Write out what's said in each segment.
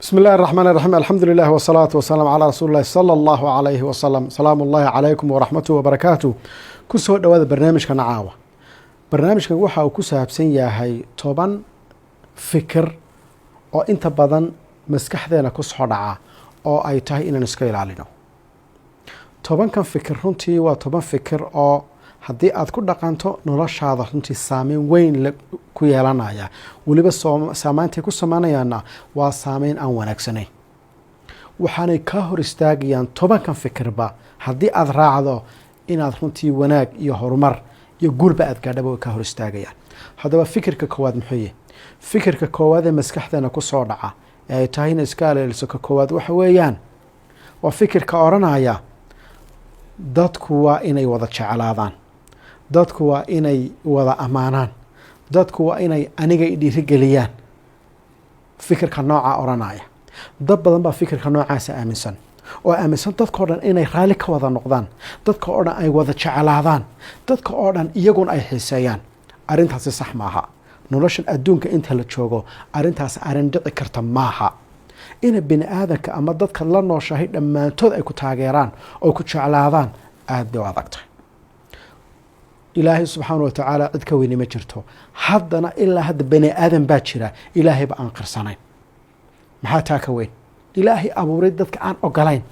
بسم الله الرحمن الرحيم الحمد لله والصلاة والسلام على رسول الله صلى الله عليه وسلم سلام الله عليكم ورحمته وبركاته كسو دhowaada barnaamijkan caawa barnaamijkan waxa uu ku saabsan yahay 10 fikir oo inta badan maskaxdeena ku soo dhaca oo ay tahay inaan iska ilaalino 10 kan fikir runtii waa 10 fikir oo haddii aad ku dhaqanto noloshaada runtii saameyn weyn ku yeelanaya waliba saameynta ku samaynayana waa saameyn aan wanaagsanayn waxaanay ka hor istaagayaan 10 kan fikirba haddii aad raacdo inaad runtii wanaag iyo horumar iyo guulba aad gaadhaba ka hor istaagayaan haddaba fikirka koowaad muxuu yahay fikirka koowaad ee maskaxdeena ku soo dhaca ee ay tahay in iska ilaaliso ka koowaad waxa weeyaan waa fikirka oranaya dadku waa inay wada jeclaadaan dadku waa inay wada amaanaan dadku waa inay aniga dhiirigeliyaan fikirka nooca oranaya dad badan baa fikirka noocaas aaminsan oo aaminsan dadka oo dhan inay raali ka wada noqdaan dadka oo dhan ay wada jeclaadaan dadka oo dhan iyaguna ay xiiseeyaan arrintaasi sax maaha noloshan adduunka inta la joogo arrintaas arrin dhici karta maaha ina bini aadanka ama dadka la nooshahay dhammaantood ay ku taageeraan oo ku jeclaadaan aad bay u adagtahay ilaahay subxaanahu wa tacaala cid ka weyni ma jirto haddana ilaa hadda bani aadan baa jira ilaahayba aan qarsanayn maxaa taa ka weyn ilaahay abuuray dadka aan ogolayn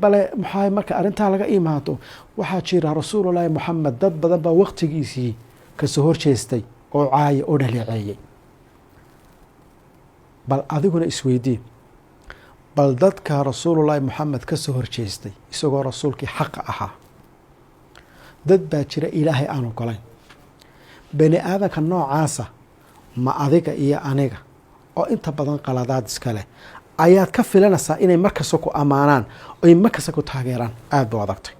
bale maxaa marka arrintaa laga imaado waxaa jira rasuulullaahi moxamed dad badan baa waqtigiisii kasoo horjeestay oo caaya oo dhaleeceeyey bal adiguna isweydii bal dadka rasuulullaahi moxamed kasoo horjeestay isagoo rasuulkii xaqa ahaa dad baa jira ilaahay aan ogolayn bani aadanka noocaasa ma adiga iyo aniga oo inta badan qaladaad iska leh ayaad ka filanaysaa inay markasta ku ammaanaan oy markasta ku taageeraan aad buu adagtay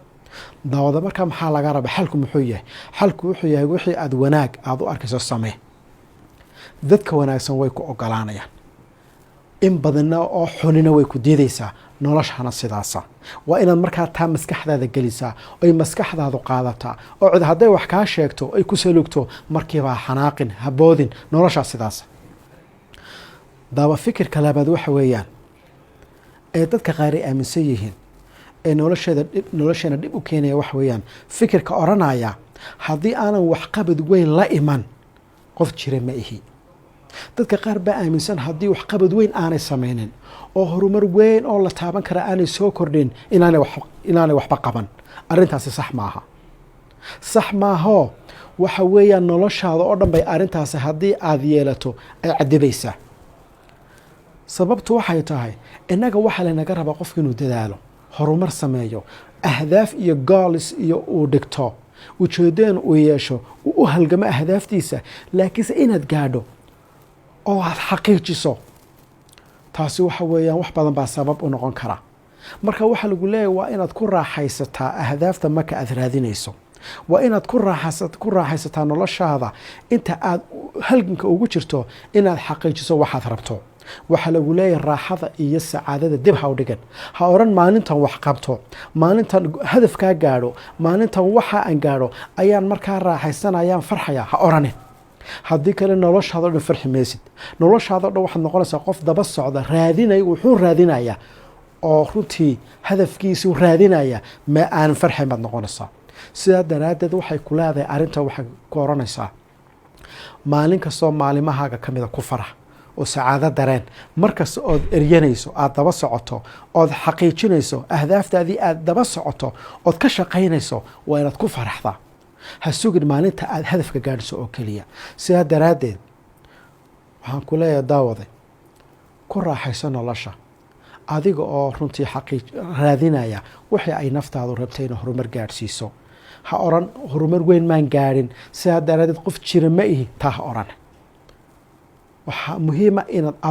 daawada markaa maxaa laga raba xalku muxuu yahay xalku wuxuu yahay wixii aad wanaag aada u arkayso samee dadka wanaagsan way ku ogolaanayaan in badanna oo xunina way ku diidaysaa noloshana sidaasa waa inaad markaa taa maskaxdaada gelisaa oy maskaxdaadu qaadataa oo cid hadday wax kaa sheegto ay ku salugto markiibaa xanaaqin haboodin noloshaa sidaasa daaba fikirka labaad waxa weeyaan ee dadka qaar ay aaminsan yihiin ee nolosheena dhib u keenaya waxa weeyaan fikirka oranaya haddii aanan waxqabad weyn la iman qof jira ma ihi dadka qaar baa aaminsan haddii waxqabad weyn aanay samaynin oo horumar weyn oo la taaban kara aanay soo kordhin inaanay waxba qaban arrintaasi sax maaha sax maahoo waxa weeyaan noloshaada oo dhan bay arrintaasi haddii aada yeelato ay cadibaysaa sababtu waxay tahay innaga waxaa laynaga rabaa qofka inuu dadaalo horumar sameeyo ahdaaf iyo goolis iyo uu dhigto ujeedeen uu yeesho uu u halgamo ahdaaftiisa laakiinse inaad gaadho oo aad xaqiijiso taasi waxa weeyaan wax badan baa sabab u noqon kara marka waxaa lagu leeyahay waa inaad ku raaxaysataa ahdaafta marka aad raadinayso waa inaad ku raaxaysataa noloshaada inta aad halganka ugu jirto inaad xaqiijiso waxaad rabto waxaa lagu leeyahay raaxada iyo sacaadada dib ha u dhigan ha oran maalintan wax qabto maalintan hadafkaa gaadho maalintan waxa aan gaadho ayaan markaa raaxaysanayaan farxaya ha oranin haddii kale noloshaada o dhan farxi maysid noloshaada o dhan waxaad noqonaysaa qof daba socda raadinaya wuxuu raadinaya oo runtii hadafkiisuu raadinaya ma aanan farxayn baad noqonaysaa sidaa daraaddeed waxay ku leedahay arrinta waxay ku oranaysaa maalin kastoo maalimahaaga ka mida ku farax oo sacaado dareen markasta ood eryanayso aada daba socoto ood xaqiijinayso ahdaaftaadii aada daba socoto ood ka shaqaynayso waa inaad ku faraxdaa ha sugin maalinta aada hadafka gaadhiso oo keliya sidaa daraaddeed waxaan ku leeyahay daawade ku raaxayso nolosha adiga oo runtii raadinaya wixii ay naftaadu rabtay inay horumar gaadhsiiso ha oran horumar weyn maan gaadhin sidaa daraaddeed qof jira ma ihi taa ha oran waxaa muhiima inaad